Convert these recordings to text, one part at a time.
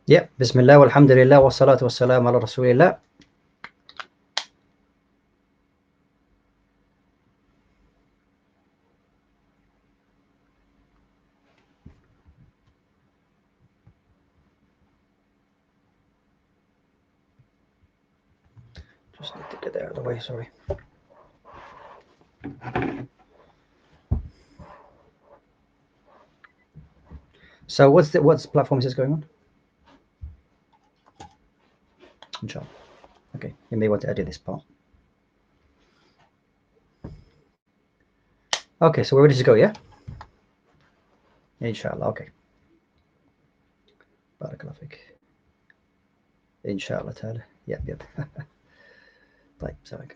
Yeah, Bismillah, walhamdulillah, wa salatu wa salam ala Rasulillah. Just need to get that out of the way, sorry. So what's platform is this going on? Inshallah. Okay, you may want to edit this part. Okay, so we're ready to go, yeah? Inshallah, okay. Barakallah fik. Inshallah ta'ala. Yep. طيب, سلام.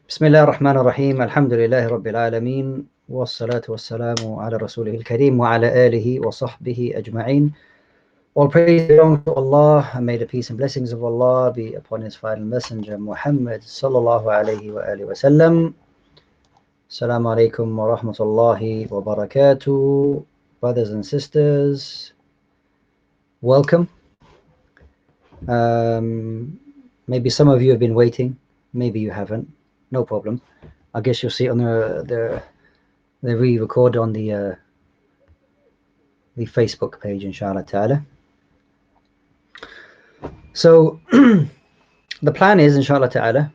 بسم الله الرحمن الرحيم. الحمد لله رب العالمين والصلاة والسلام على رسوله الكريم وعلى آله وصحبه أجمعين. All praise belongs to Allah, and may the peace and blessings of Allah be upon His final messenger Muhammad sallallahu alayhi wa alihi wa sallam. Assalamu alaikum wa rahmatullahi wa barakatuh. Brothers and sisters, welcome. Maybe some of you have been waiting, maybe you haven't, no problem. I guess you'll see it on the re-record on the Facebook page, inshallah ta'ala. So the plan is, inshallah ta'ala,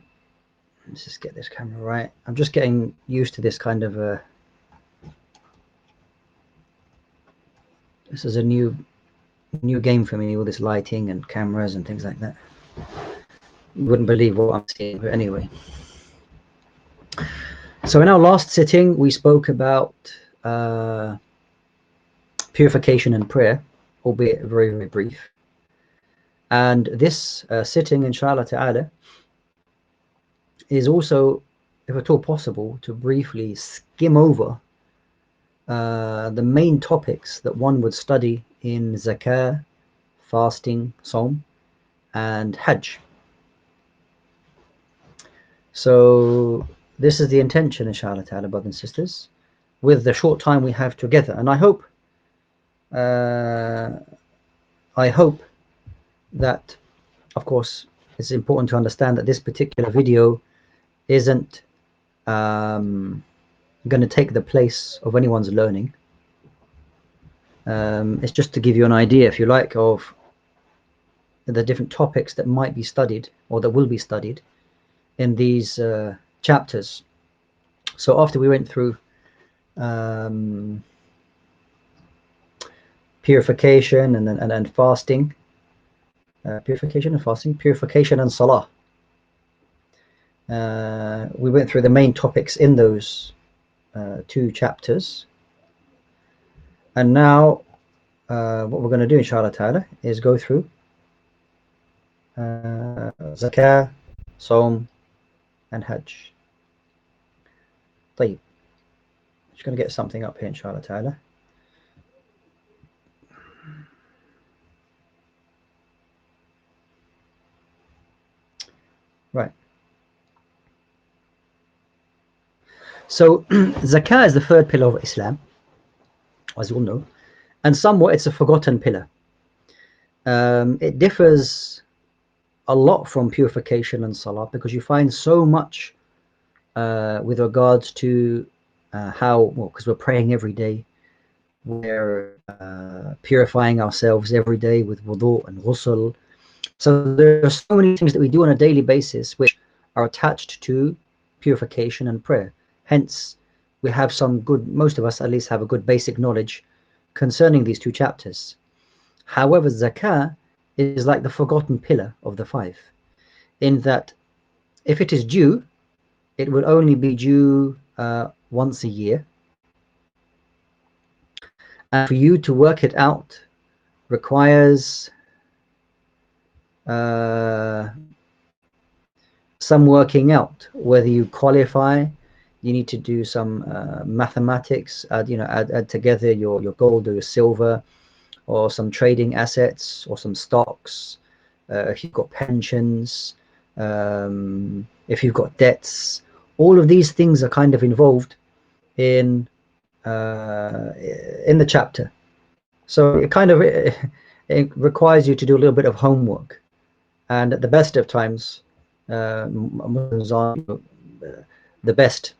let's just get this camera right. I'm just getting used to this kind of this is a new game for me, all this lighting and cameras and things like that. You wouldn't believe what I'm seeing, but anyway. So in our last sitting, we spoke about purification and prayer, albeit very, very brief. And this sitting, inshallah ta'ala, is also, if at all possible, to briefly skim over the main topics that one would study in zakah, fasting, Sawm, and Hajj. So this is the intention, inshallah ta'ala, brothers and sisters, with the short time we have together. And I hope that, of course, it's important to understand that this particular video isn't going to take the place of anyone's learning. It's just to give you an idea, if you like, of the different topics that might be studied or that will be studied in these chapters. So after we went through purification and fasting, purification and salah, we went through the main topics in those two chapters. And now what we're going to do, inshallah ta'ala, is go through zakah, Sawm, and Hajj. طيب. Just going to get something up here, inshallah ta'ala. Right. So zakah is the third pillar of Islam, as you all know, and somewhat it's a forgotten pillar. It differs a lot from purification and salah because you find so much with regards to how, well, because we're praying every day, we're purifying ourselves every day with wudu and ghusl. So there are so many things that we do on a daily basis which are attached to purification and prayer. Hence, we have some good, most of us at least have a good basic knowledge concerning these two chapters. However, zakah is like the forgotten pillar of the five, in that if it is due, it will only be due once a year. And for you to work it out requires some working out. Whether you qualify, you need to do some mathematics, add together your gold or your silver, or some trading assets, or some stocks, if you've got pensions, if you've got debts. All of these things are kind of involved in the chapter. So it it requires you to do a little bit of homework. And at the best of times, Muslims are the best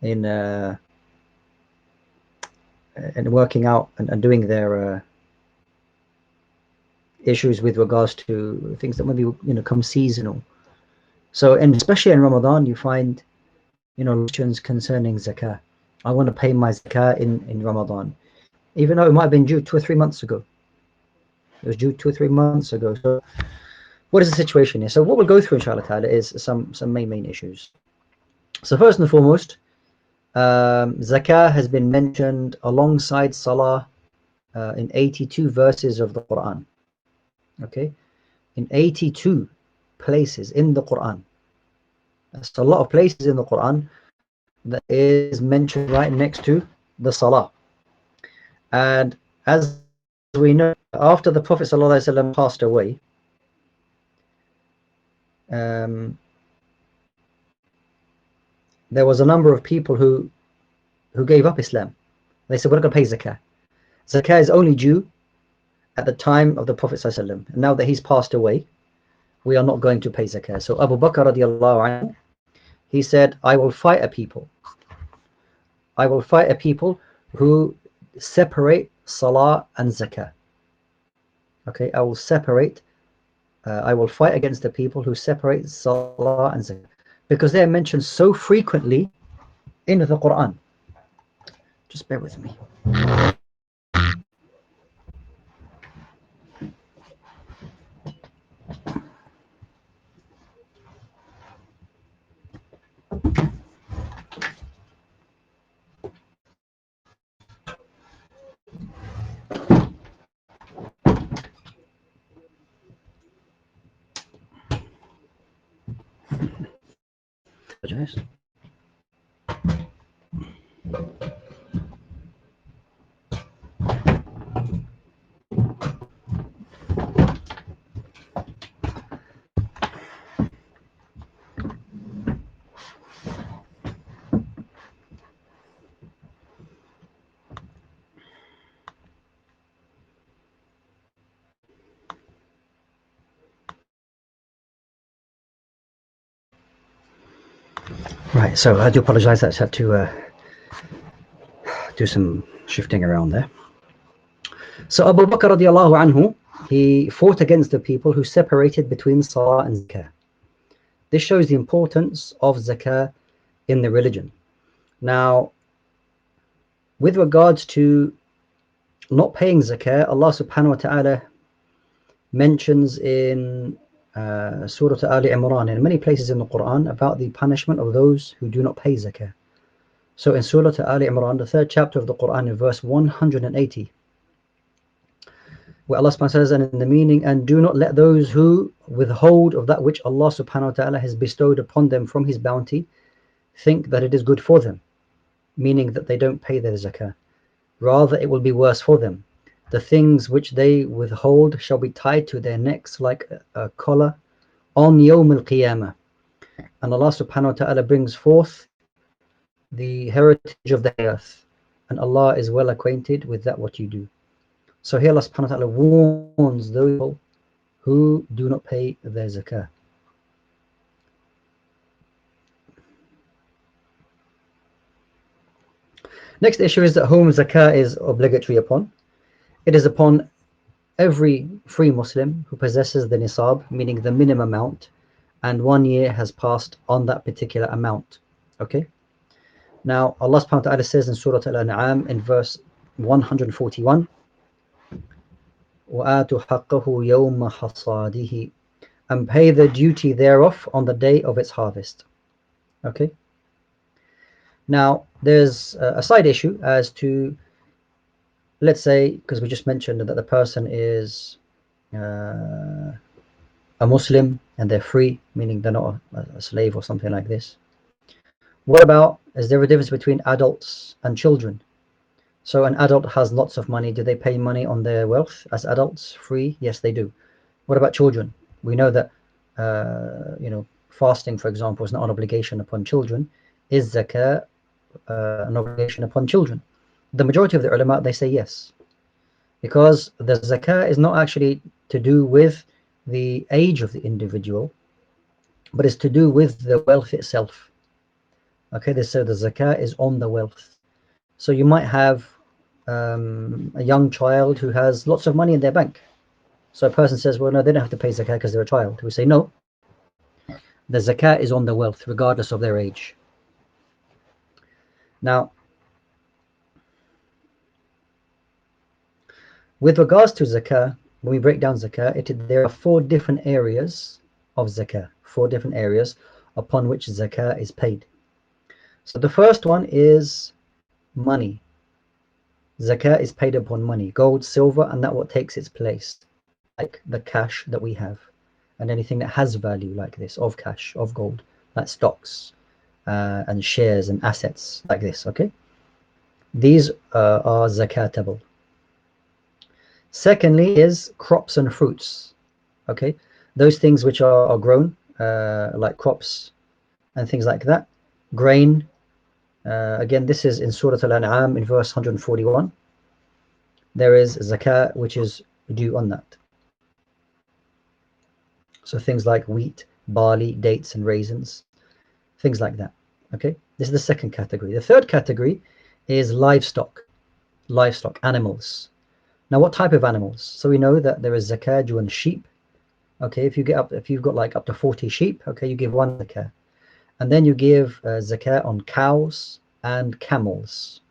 in working out and doing their issues with regards to things that maybe come seasonal. So, and especially in Ramadan, you find questions concerning zakah. I want to pay my zakah in Ramadan, even though it might have been due 2 or 3 months ago. It was due 2 or 3 months ago. So, what is the situation here? So, what we'll go through, inshallah ta'ala, is some main issues. So, first and foremost, zakah has been mentioned alongside salah in 82 verses of the Quran. Okay, in 82 places in the Quran. That's a lot of places in the Quran that is mentioned right next to the salah. And as we know, after the Prophet ﷺ passed away, there was a number of people who gave up Islam. They said, we're not going to pay zakah. Zakah is only due at the time of the Prophet ﷺ. And now that he's passed away, we are not going to pay zakah. So Abu Bakr radiallahu anhu, he said, I will fight a people. I will fight a people who separate salah and zakah. Okay, I will fight against the people who separate salah and zakah, because they are mentioned so frequently in the Quran. Just bear with me. Apologize. Right, so I do apologize. I just had to do some shifting around there. So Abu Bakr radiallahu anhu, he fought against the people who separated between salah and zakah. This shows the importance of zakah in the religion. Now, with regards to not paying zakah, Allah subhanahu wa ta'ala mentions in Surah Ali Imran and many places in the Quran about the punishment of those who do not pay zakah. So in Surah Ali Imran, the 3rd chapter of the Quran, in verse 180, where Allah subhanahu wa ta'ala says, and in the meaning, and do not let those who withhold of that which Allah subhanahu wa ta'ala has bestowed upon them from his bounty think that it is good for them, meaning that they don't pay their zakah. Rather, it will be worse for them. The things which they withhold shall be tied to their necks like a collar on Yawm al-Qiyamah. And Allah subhanahu wa ta'ala brings forth the heritage of the earth, and Allah is well acquainted with that what you do. So here Allah subhanahu wa ta'ala warns those people who do not pay their zakah. Next issue is that whom zakah is obligatory upon. It is upon every free Muslim who possesses the nisab, meaning the minimum amount, and 1 year has passed on that particular amount. Okay? Now, Allah subhanahu wa ta'ala says in Surah Al-An'am in verse 141, وَآتُوا حَقَّهُ يَوْمَ حَصَادِهِ, and pay the duty thereof on the day of its harvest. Okay? Now, there's a side issue as to, let's say, because we just mentioned that the person is a Muslim and they're free, meaning they're not a slave or something like this. What about, is there a difference between adults and children? So an adult has lots of money. Do they pay money on their wealth as adults, free? Yes, they do. What about children? We know that, fasting, for example, is not an obligation upon children. Is zakah an obligation upon children? The majority of the ulama, they say yes. because the zakah is not actually to do with the age of the individual, but it's to do with the wealth itself. Okay, so the zakah is on the wealth. So you might have a young child who has lots of money in their bank. So a person says, well, no, they don't have to pay zakah because they're a child. We say, no, the zakah is on the wealth, regardless of their age. Now, with regards to zakah, when we break down zakah, there are 4 different areas of zakah, 4 different areas upon which zakah is paid. So the first one is money. Zakah is paid upon money, gold, silver, and that what takes its place, like the cash that we have, and anything that has value like this, of cash, of gold, like stocks and shares and assets like this. Okay, these are zakatable. Secondly is crops and fruits. Okay, those things which are grown, like crops and things like that. Grain, again, this is in Surah Al-An'am in verse 141. There is zakah which is due on that. So things like wheat, barley, dates and raisins, things like that. Okay, this is the second category. The third category is livestock, animals. Now, what type of animals? So we know that there is zakah due on sheep. Okay, if you've got like up to 40 sheep, okay, you give 1 zakah. And then you give zakah on cows and camels.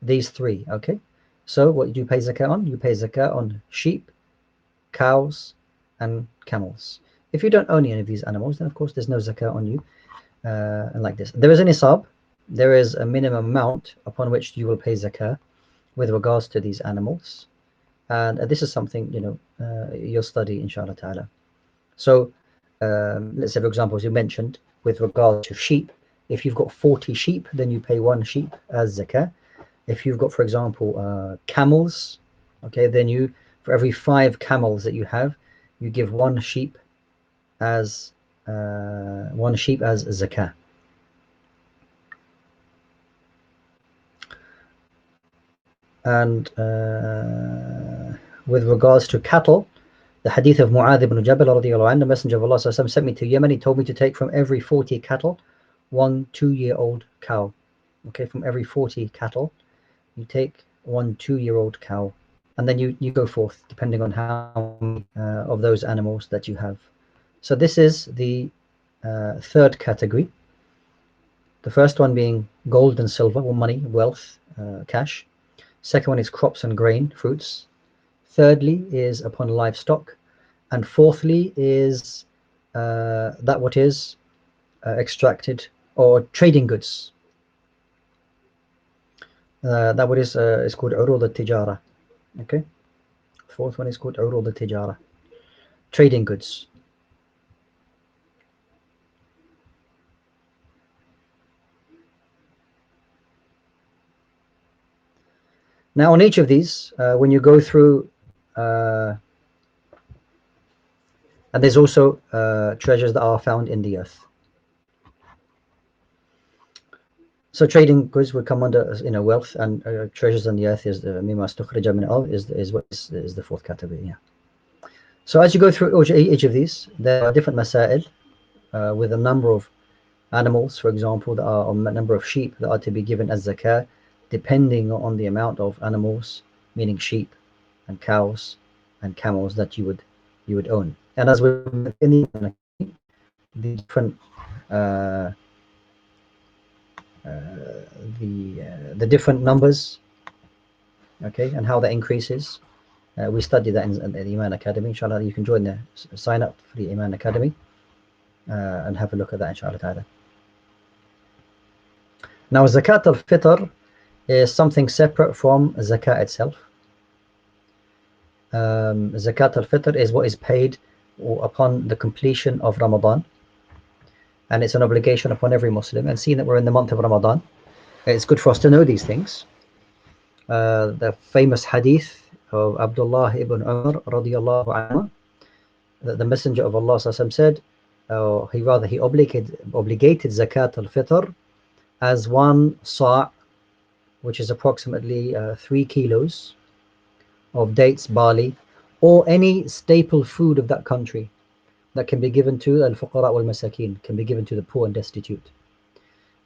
These 3, okay? So what do you pay zakah on? You pay zakah on sheep, cows, and camels. If you don't own any of these animals, then of course there's no zakah on you. And like this, there is an nisab. There is a minimum amount upon which you will pay zakah with regards to these animals. And this is something, you'll study, inshallah ta'ala. So let's say, for example, as you mentioned, with regard to sheep, if you've got 40 sheep, then you pay 1 sheep as zakah. If you've got, for example, camels, okay, then for every 5 camels that you have, you give 1 sheep as zakah. And with regards to cattle, the hadith of Mu'adh ibn Jabal radiallahu anhu, the Messenger of Allah sent me to Yemen. He told me to take from every 40 cattle 1 2-year-old cow. Okay, from every 40 cattle, you take 1 2-year-old cow, and then you go forth depending on how many of those animals that you have. So this is the third category. The first one being gold and silver, or money, wealth, cash. Second one is crops and grain, fruits. Thirdly is upon livestock. And fourthly is that what is extracted or trading goods. That what is called urud al-tijara. Okay. Fourth one is called urud al-tijara. Trading goods. Now on each of these, when you go through, and there's also treasures that are found in the earth. So trading goods would come under wealth, and treasures on the earth is the mimma stukhrija min al is the fourth category. Yeah. So as you go through each of these, there are different masail with a number of animals, for example, that are, or a number of sheep that are to be given as zakah, depending on the amount of animals, meaning sheep and cows and camels that you would own. And as we're in the different the different numbers, okay, and how that increases. We study that in the Iman Academy. Inshallah, you can join sign up for the Iman Academy and have a look at that, inshallah ta'ala. Now, Zakat al-Fitr is something separate from Zakah itself. Zakat al-Fitr is what is paid upon the completion of Ramadan, and it's an obligation upon every Muslim. And seeing that we're in the month of Ramadan, it's good for us to know these things. The famous hadith of Abdullah ibn Umar radiyallahu anhu, that the Messenger of Allah said, he obligated Zakat al-Fitr as 1 sa', which is approximately 3 kilos of dates, barley, or any staple food of that country that can be given to al-fuqara wal-masakin, can be given to the poor and destitute.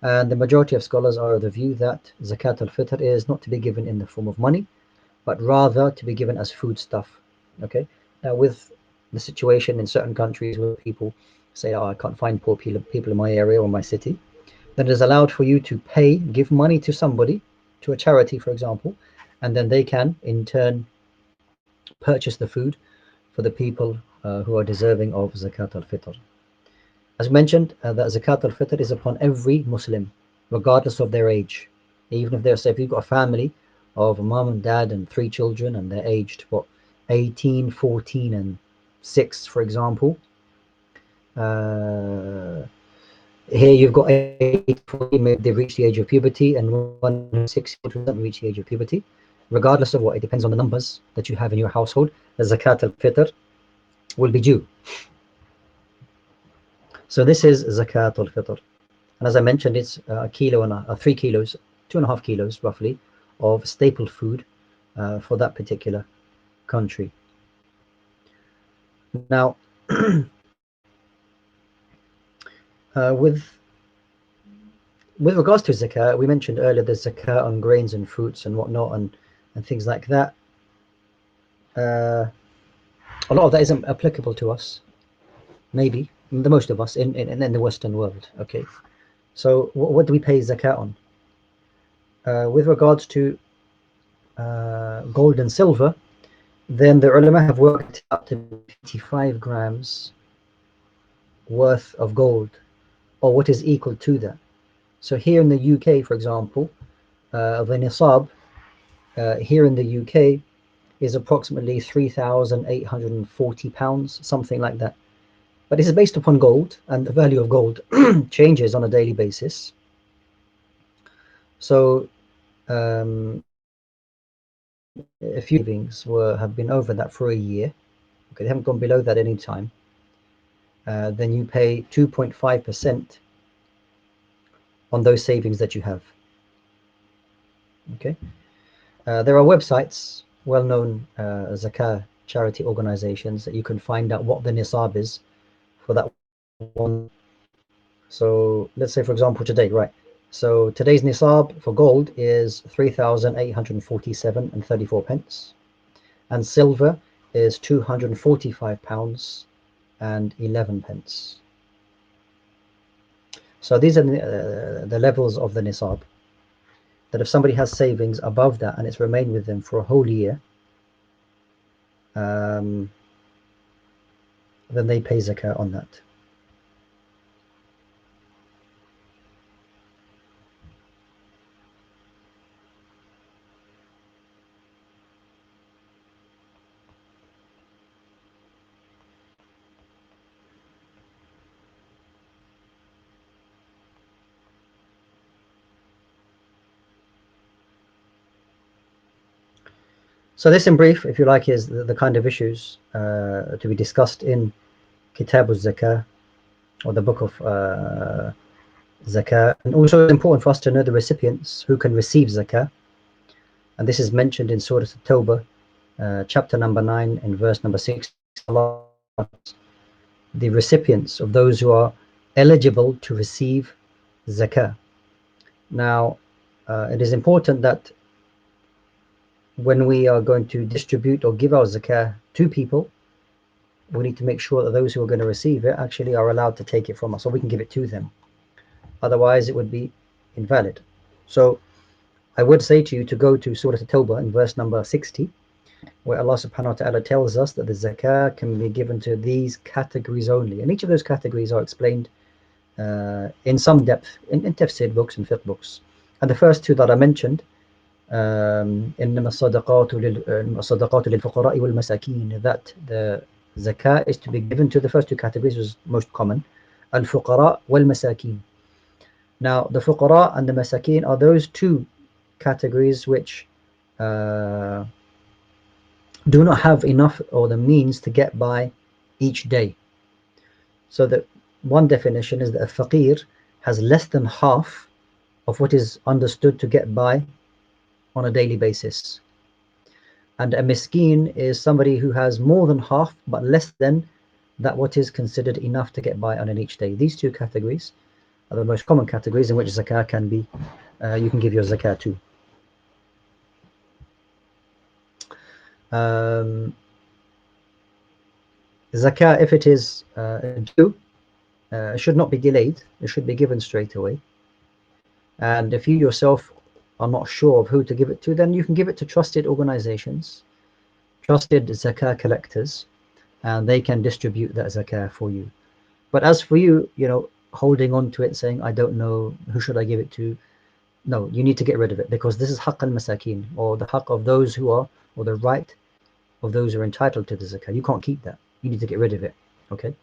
And the majority of scholars are of the view that zakat al-fitr is not to be given in the form of money, but rather to be given as food stuff. Okay. Now, with the situation in certain countries where people say, "Oh, I can't find poor people in my area or my city," then it is allowed for you to pay, give money to somebody, to a charity, for example, and then they can in turn purchase the food for the people who are deserving of zakat al-fitr. As mentioned, that zakat al-fitr is upon every Muslim, regardless of their age. Even if they're, say, if you've got a family of a mom and dad and 3 children, and they're aged, what, 18, 14, and 6, for example. Here you've got 8, 14, maybe they've reached the age of puberty, and 1 6 doesn't reach the age of puberty. Regardless of what, it depends on the numbers that you have in your household, the zakat al-fitr will be due. So this is zakat al-fitr. And as I mentioned, it's a kilo and 3 kilos, 2.5 kilos roughly, of staple food for that particular country. Now, with regards to zakah, we mentioned earlier there's zakah on grains and fruits and whatnot, and things like that. A lot of that isn't applicable to us, maybe the most of us in the Western world. Okay, so what do we pay zakat on? With regards to gold and silver, then the ulama have worked up to 55 grams worth of gold, or what is equal to that. So here in the UK, for example, the nisab here in the UK is approximately £3,840, something like that. But this is based upon gold, and the value of gold changes on a daily basis. So a few savings have been over that for a year. Okay, they haven't gone below that any time. Then you pay 2.5% on those savings that you have. Okay, there are websites, well-known zakah charity organizations, that you can find out what the nisab is for that one. So let's say, for example, today, right? So today's nisab for gold is 3,847 and 34 pence, and silver is 245 pounds and 11 pence. So these are the levels of the nisab, that if somebody has savings above that and it's remained with them for a whole year, then they pay zakah on that. So this, in brief, if you like, is the kind of issues to be discussed in Kitab al-Zakah, or the book of Zakah. And also it's important for us to know the recipients who can receive Zakah. And this is mentioned in Surah At-Tawbah, chapter number 9 and verse number 6. The recipients of those who are eligible to receive Zakah. Now, it is important that when we are going to distribute or give our zakah to people, we need to make sure that those who are going to receive it actually are allowed to take it from us, or we can give it to them. Otherwise, it would be invalid. So I would say to you to go to Surah At-Tawbah in verse number 60, where Allah subhanahu wa ta'ala tells us that the zakah can be given to these categories only. And each of those categories are explained in some depth in tafsir books and fiqh books. And the first two that I mentioned, إنما الصدقات للفقراء والمساكين, that the zakah is to be given to the first two categories, was most common, al-fuqara wal-masakin. Now the fuqara and the masakin are those two categories which do not have enough or the means to get by each day. So the one definition is that a faqir has less than half of what is understood to get by on a daily basis. And a miskin is somebody who has more than half, but less than that what is considered enough to get by on an each day. These two categories are the most common categories in which zakah can be, you can give your zakah to. Zakah, if it is due, should not be delayed. It should be given straight away. And if you yourself are not sure of who to give it to, then you can give it to trusted organizations, trusted zakah collectors, and they can distribute that zakah for you. But as for you, holding on to it, saying, I don't know, who should I give it to? No, you need to get rid of it, because this is haqq al-masakin, or the haqq of those who are, or the right of those who are entitled to the zakah. You can't keep that. You need to get rid of it. Okay?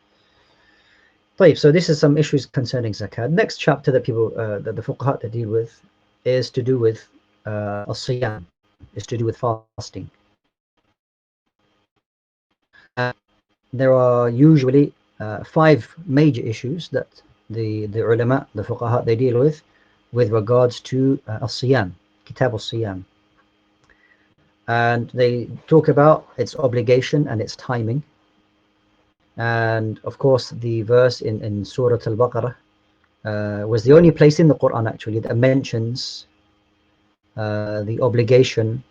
So this is some issues concerning zakat. Next chapter that people, that the fuqaha that deal with, is to do with as-siyam, is to do with fasting. There are usually 5 major issues that the ulama, the fuqaha, they deal with regards to as-siyam, kitab al-siyam. And they talk about its obligation and its timing. And of course, the verse in Surah Al-Baqarah was the only place in the Quran actually that mentions the obligation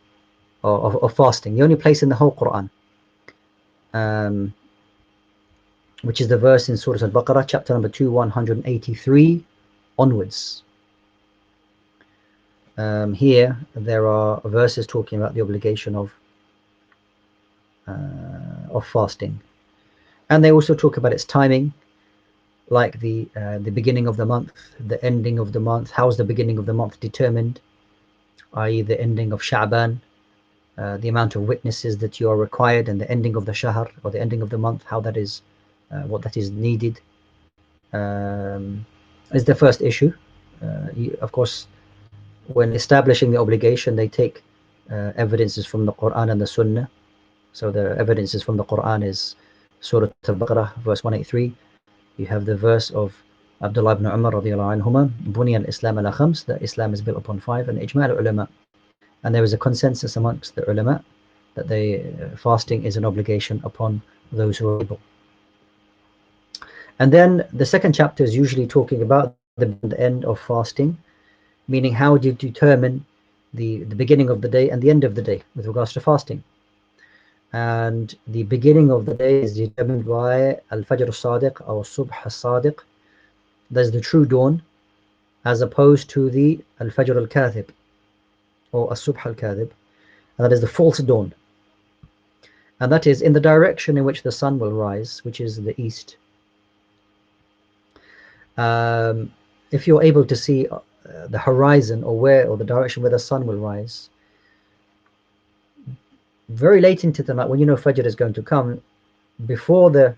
of fasting. The only place in the whole Quran, which is the verse in Surah Al-Baqarah, chapter number 2, 183 onwards. Here there are verses talking about the obligation of fasting, and they also talk about its timing, like the beginning of the month, the ending of the month. How is the beginning of the month determined? I.e., the ending of Sha'ban, the amount of witnesses that you are required, and the ending of the shahr, or the ending of the month, how that is, what that is needed, is the first issue. Of course, when establishing the obligation, they take evidences from the Quran and the Sunnah. So the evidences from the Quran is Surah Al-Baqarah, verse 183. You have the verse of Abdullah ibn Umar radiallahu anhuma, Buniya al-Islam ala khams, that Islam is built upon 5, and ijma' al-ulama. And there is a consensus amongst the ulama that fasting is an obligation upon those who are able. And then the second chapter is usually talking about the end of fasting, meaning how do you determine the beginning of the day and the end of the day with regards to fasting. And the beginning of the day is determined by al-fajr al-sadiq or subh al-sadiq. That's the true dawn, as opposed to the al-fajr al-kathib or al-subh al-kathib, and that is the false dawn. And that is in the direction in which the sun will rise, which is the east. If you're able to see the horizon or the direction where the sun will rise, very late into the night, when you know Fajr is going to come, before the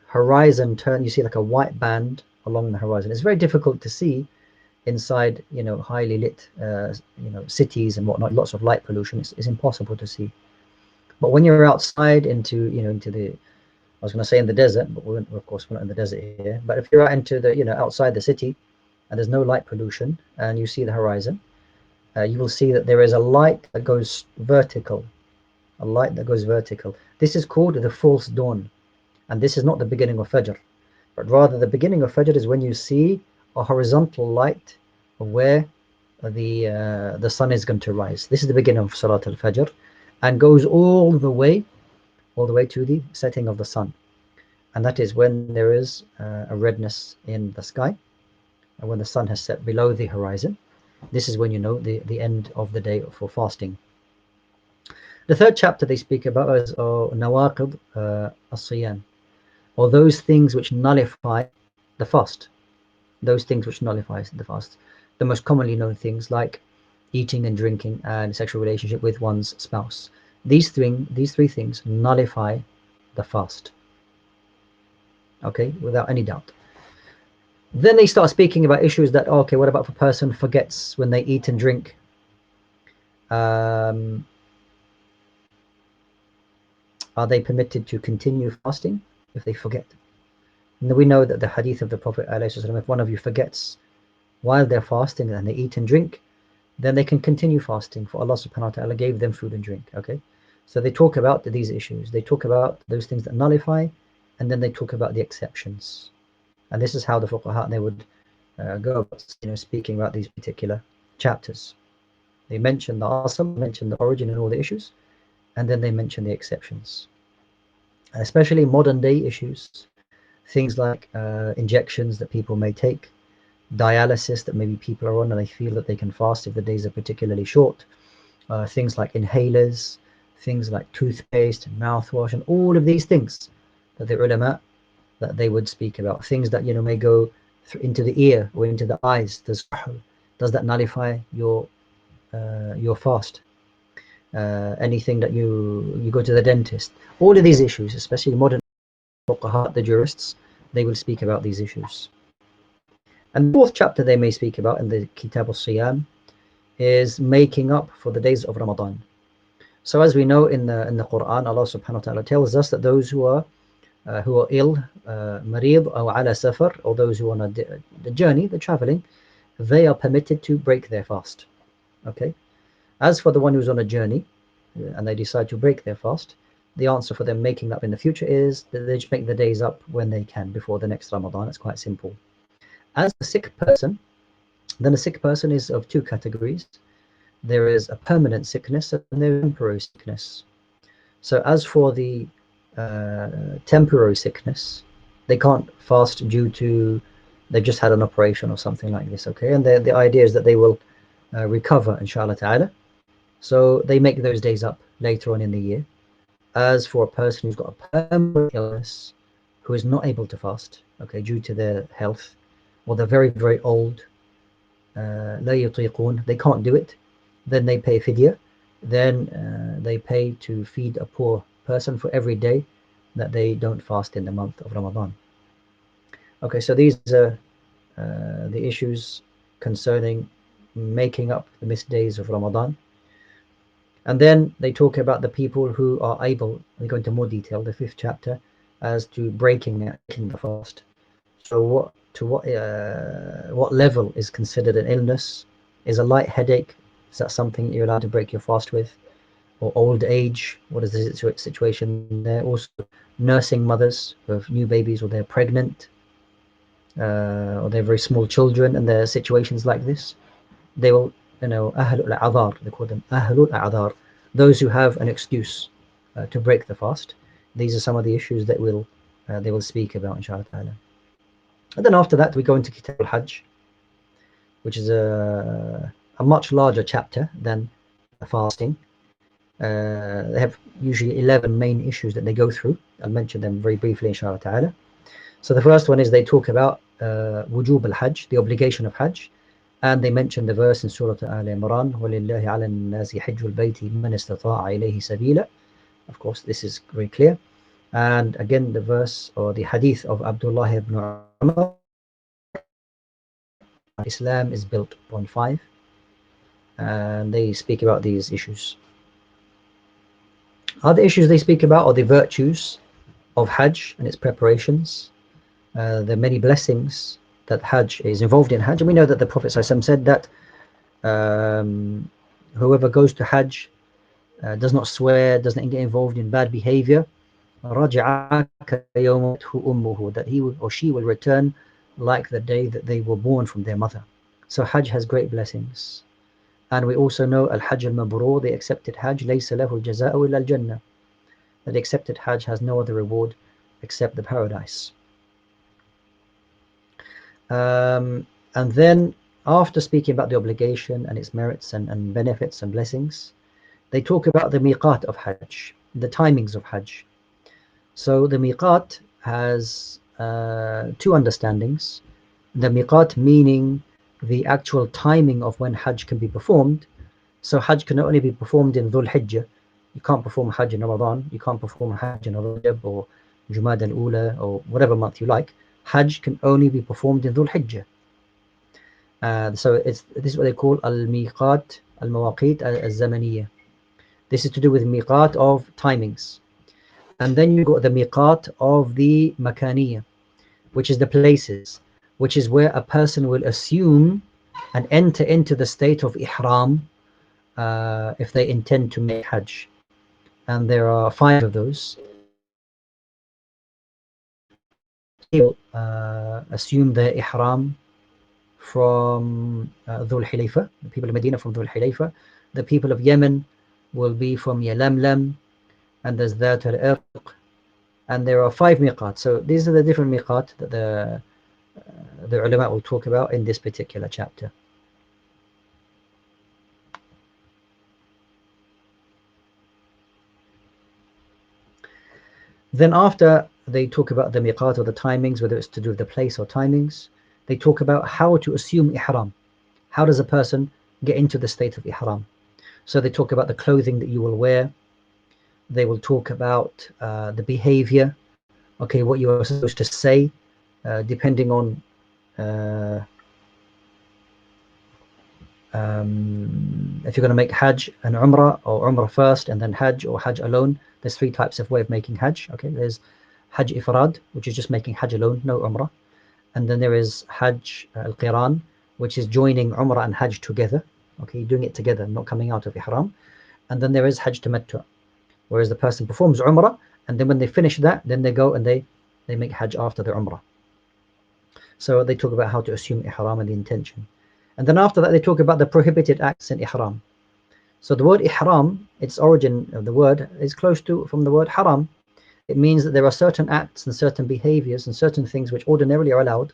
horizon turn, you see like a white band along the horizon. It's very difficult to see inside, highly lit, cities and whatnot, lots of light pollution. It's impossible to see. But when you're outside into the, I was going to say in the desert, but of course we're not in the desert here. But if you're out into the, outside the city, and there's no light pollution, and you see the horizon, you will see that there is a light that goes vertical. A light that goes vertical. This is called the false dawn, and this is not the beginning of Fajr, but rather the beginning of Fajr is when you see a horizontal light where the sun is going to rise. This is the beginning of Salat al-Fajr, and goes all the way to the setting of the sun, and that is when there is a redness in the sky, and when the sun has set below the horizon. This is when you know the end of the day for fasting. The third chapter they speak about is nawaqid as-siyam, or those things which nullify the fast. Those things which nullify the fast. The most commonly known things like eating and drinking and sexual relationship with one's spouse. These three things nullify the fast. Okay, without any doubt. Then they start speaking about issues that, okay, what about if a person forgets when they eat and drink? Are they permitted to continue fasting if they forget? And we know that the hadith of the Prophet ﷺ, if one of you forgets while they're fasting and they eat and drink, then they can continue fasting, for Allah subhanahu wa ta'ala gave them food and drink. Okay, So they talk about these issues. They talk about those things that nullify, and then they talk about the exceptions. And this is how the fuqaha, they would go about, speaking about these particular chapters. They mention the asl, mention the origin and all the issues, and then they mention the exceptions. And especially modern day issues, things like injections that people may take, dialysis that maybe people are on and they feel that they can fast if the days are particularly short, things like inhalers, things like toothpaste and mouthwash, and all of these things that the ulama, that they would speak about, things that may go into the ear or into the eyes. Does that nullify your fast? Anything that you go to the dentist, all of these issues, especially modern fuqaha, the jurists, they will speak about these issues. And the fourth chapter they may speak about in the Kitab al-Siyam is making up for the days of Ramadan. So as we know in the Quran, Allah subhanahu wa ta'ala tells us that those who are ill, marid or ala safar, or those who are on the journey, the traveling, they are permitted to break their fast. Okay. As for the one who's on a journey and they decide to break their fast, the answer for them making up in the future is that they just make the days up when they can before the next Ramadan. It's quite simple. As a sick person, then a sick person is of two categories. There is a permanent sickness and there is temporary sickness. So as for the temporary sickness, they can't fast due to they've just had an operation or something like this, okay? And the idea is that they will recover, inshallah ta'ala. So they make those days up later on in the year. As for a person who's got a permanent illness, who is not able to fast, okay, due to their health, or they're very, very old, they can't do it, then they pay fidya. Then they pay to feed a poor person for every day that they don't fast in the month of Ramadan. Okay, so these are the issues concerning making up the missed days of Ramadan. And then they talk about the people who are able, they go into more detail, the fifth chapter, as to breaking the fast. So what level is considered an illness? Is a light headache, is that something you're allowed to break your fast with? Or old age, what is the situation there? Also, nursing mothers who have new babies, or they're pregnant, or they're very small children, and there are situations like this. They will, ahlul a'adhar, they call them ahlul a'adhar, those who have an excuse to break the fast. These are some of the issues that they will speak about, inshallah ta'ala. And then after that, we go into Kitab al-Hajj, which is a much larger chapter than fasting. They have usually 11 main issues that they go through. I'll mention them very briefly, inshallah ta'ala. So the first one is they talk about wujub al-Hajj, the obligation of Hajj. And they mention the verse in Surah Al-Imran, وَلِلَّهِ عَلَى النَّاسِ حِجُّ الْبَيْتِ مَنِ اسْتَطَاعَ إِلَيْهِ سَبِيلًا. Of course, this is very clear. And again, the verse or the hadith of Abdullah ibn Umar, Islam is built on 5. And they speak about these issues. Other issues they speak about are the virtues of Hajj and its preparations, the many blessings that Hajj is involved in Hajj. And we know that the Prophet ﷺ said that whoever goes to Hajj does not swear, doesn't get involved in bad behavior, that he or she will return like the day that they were born from their mother. So Hajj has great blessings. And we also know Al-Hajj al-Mabrur, the accepted Hajj, لَيْسَ لَهُ الْجَزَاءُ إِلَّا الْجَنَّةِ, that the accepted Hajj has no other reward except the paradise. And then after speaking about the obligation and its merits and benefits and blessings, they talk about the miqat of Hajj, the timings of Hajj. So the miqat has two understandings. The miqat meaning the actual timing of when Hajj can be performed. So Hajj can only be performed in Dhul Hijjah. You can't perform Hajj in Ramadan. You can't perform Hajj in Rajab or Jumad al-Ula or whatever month you like. Hajj can only be performed in Dhul Hijjah. So this is what they call al-miqat, al-mawaqit al-zamaniyah. This is to do with miqat of timings. And then you got the miqat of the makaniyah, which is the places, which is where a person will assume and enter into the state of ihram if they intend to make Hajj. and there are 5 of those. People assume their ihram from Dhul Hulayfa, the people of Medina from Dhul Hulayfa. The people of Yemen will be from Yalamlam, and there's Dhat al-Irq, and there are 5 miqat. So these are the different miqat that the ulama will talk about in this particular chapter. Then after they talk about the miqat or the timings, whether it's to do with the place or timings, they talk about how to assume ihram. How does a person get into the state of ihram? So they talk about the clothing that you will wear. They will talk about the behavior, okay, what you are supposed to say, depending on if you're going to make Hajj and Umrah, or Umrah first and then Hajj, or Hajj alone. There's 3 types of way of making Hajj. Okay, there's Hajj Ifrad, which is just making Hajj alone, no Umrah. And then there is Hajj al-Qiran, which is joining Umrah and Hajj together. Okay, doing it together, not coming out of Ihram. And then there is Hajj Tamattu, whereas the person performs Umrah, and then when they finish that, then they go and they make Hajj after their Umrah. So they talk about how to assume Ihram and the intention. And then after that, they talk about the prohibited acts in Ihram. So the word Ihram, its origin of the word is close to from the word Haram. It means that there are certain acts and certain behaviors and certain things which ordinarily are allowed,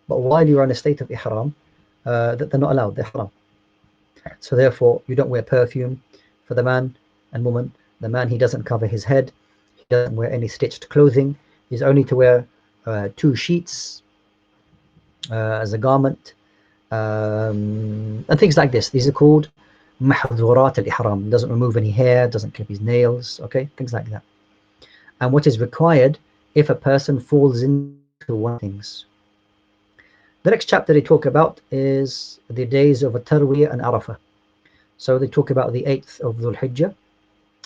but while you're in a state of Ihram, that they're not allowed, they're haram. So therefore, you don't wear perfume for the man and woman. The man, he doesn't cover his head. He doesn't wear any stitched clothing. He's only to wear 2 sheets as a garment, and things like this. These are called mahdhurat al-ihram. Doesn't remove any hair, doesn't clip his nails, okay, things like that. And what is required if a person falls into one of things. The next chapter they talk about is the days of Tarwiyah and Arafah. So they talk about the 8th of Dhul Hijjah,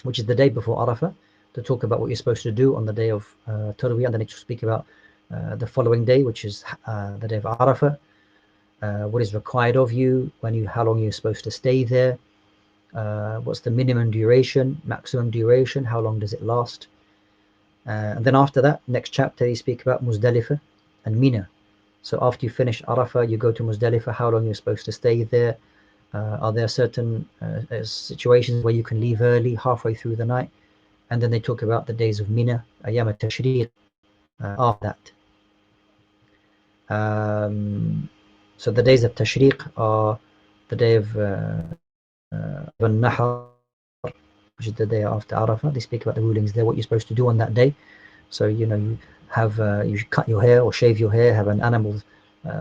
which is the day before Arafah. They talk about what you're supposed to do on the day of Tarwiyah, and then they speak about the following day, which is the day of Arafah. What is required of you, how long you're supposed to stay there, what's the minimum duration, maximum duration, how long does it last. And then after that, next chapter, you speak about Muzdalifah and Mina. So after you finish Arafah, you go to Muzdalifah, how long you're supposed to stay there. Are there certain situations where you can leave early, halfway through the night? And then they talk about the days of Mina, Ayyam al-Tashriq, after that. So the days of Tashriq are the day of Al-Nahar, which is the day after Arafah. They speak about the rulings there, what you're supposed to do on that day. So, you have, you cut your hair or shave your hair, have an animal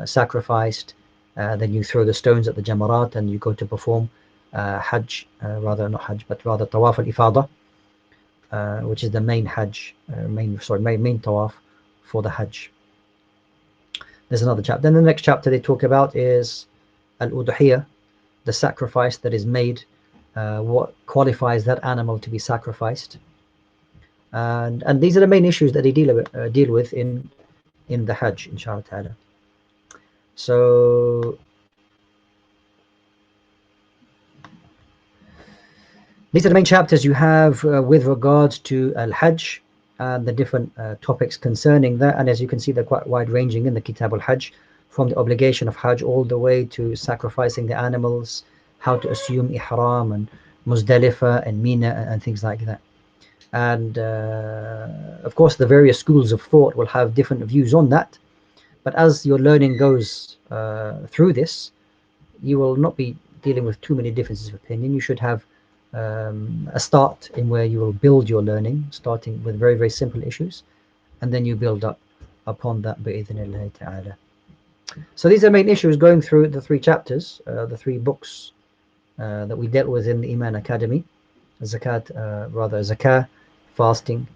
sacrificed, then you throw the stones at the Jamarat, and you go to perform Hajj, rather not Hajj, but rather Tawaf al-Ifada, which is the main Hajj, main Tawaf for the Hajj. There's another chapter. Then the next chapter they talk about is Al-Udhiyah, the sacrifice that is made, what qualifies that animal to be sacrificed. And these are the main issues that they deal with in the Hajj, inshallah ta'ala. So these are the main chapters you have with regards to Al-Hajj and the different topics concerning that. And as you can see, they're quite wide-ranging in the Kitab al-Hajj, from the obligation of Hajj all the way to sacrificing the animals, how to assume Ihram, and Muzdalifah and Mina and things like that. And of course, the various schools of thought will have different views on that. But as your learning goes through this, you will not be dealing with too many differences of opinion. You should have a start in where you will build your learning, starting with very, very simple issues, and then you build up upon that bi'idhnillahi ta'ala. So these are the main issues going through the 3 chapters, the 3 books that we dealt with in the Iman Academy: Zakah, fasting,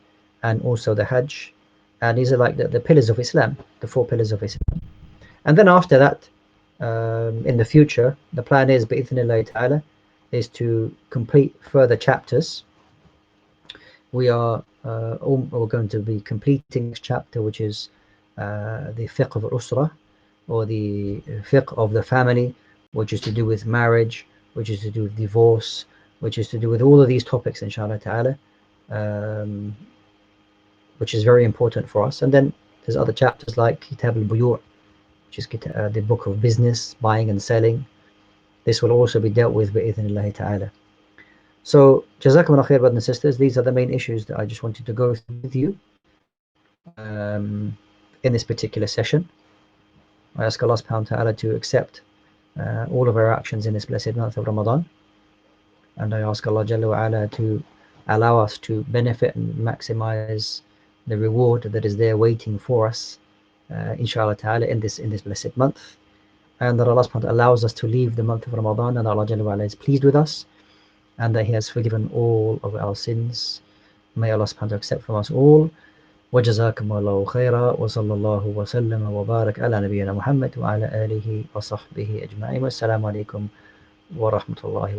and also the Hajj. And these are like the pillars of Islam, the 4 pillars of Islam. And then after that, in the future, the plan is, bi'idhnillahi ta'ala, is to complete further chapters. We're going to be completing this chapter, which is the Fiqh of al-Usra, or the Fiqh of the family, which is to do with marriage, which is to do with divorce, which is to do with all of these topics, inshallah ta'ala. which is very important for us. And then there's other chapters like Kitab al-Buyu', which is the book of business, buying and selling. This will also be dealt with bi'idhnillahi ta'ala. So, Jazakum khair, brothers and sisters. These are the main issues that I just wanted to go through with you in this particular session. I ask Allah subhanahu wa ta'ala to accept all of our actions in this blessed month of Ramadan. And I ask Allah Jalla wa Ala to allow us to benefit and maximize the reward that is there waiting for us, inshallah ta'ala, in this blessed month. And that Allah subhanahu wa ta'ala allows us to leave the month of Ramadan, and Allah Jalla wa Ala is pleased with us, and that He has forgiven all of our sins. May Allah subhanahu wa ta'ala accept from us all. وجزاكم الله خيرا وصلى الله وسلم وبارك على نبينا محمد وعلى آله وصحبه أجمعين والسلام عليكم ورحمة الله وبركاته.